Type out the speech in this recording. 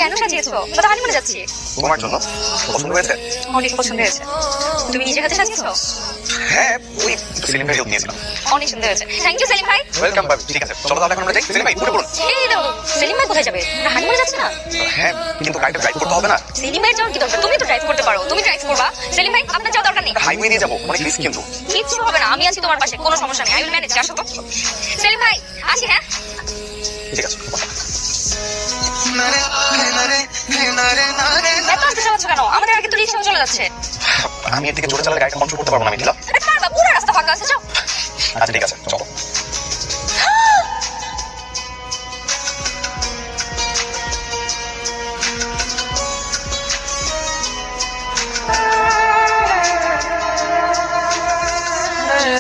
কেন সাজিয়েছো? আমরা তো হানিমুনে যাচ্ছি। তোমার জন্য। পছন্দ হয়েছে? অনেক পছন্দ হয়েছে। তুমি নিজের হাতে সাজিয়েছো? হ্যাঁ, ওই সেলিম ভাই হেল্প নিয়েছিলাম। অনেক সুন্দর হয়েছে। থ্যাংক ইউ সেলিম ভাই। ওয়েলকাম ভাই। ঠিক আছে, চলো তাহলে এখন আমরা যাই। সেলিম ভাই উঠে পড়ুন। এই দাও, সেলিম ভাই কোথায় যাবে? আমরা হানিমুনে যাচ্ছি না? হ্যাঁ, কিন্তু গাড়িটা ড্রাইভ করতে হবে না? সেলিম ভাই যাওয়ার কি দরকার? তুমি তো ড্রাইভ করতে পারো, তুমি ড্রাইভ করবা। সেলিম ভাই আপনার যাওয়ার দরকার নেই। হাইওয়ে দিয়ে যাবো, অনেক রিস্ক কিন্তু। কিচ্ছু হবে না, আমি আছি তোমার পাশে, কোনো সমস্যা নেই। I will manage. আসো তো সেলিম ভাই, আসি। হ্যাঁ ঠিক আছে। এত আস্তে চালাচ্ছ কেন? আমাদের আগে তো রিক্সা চলে যাচ্ছে। আমি এর থেকে জোরে চালালে গাড়িটা কন্ট্রোল করতে পারবো না মিথিলা। পারবা, পুরো রাস্তা ফাঁকা আছে। যাও। আচ্ছা ঠিক আছে, চলো।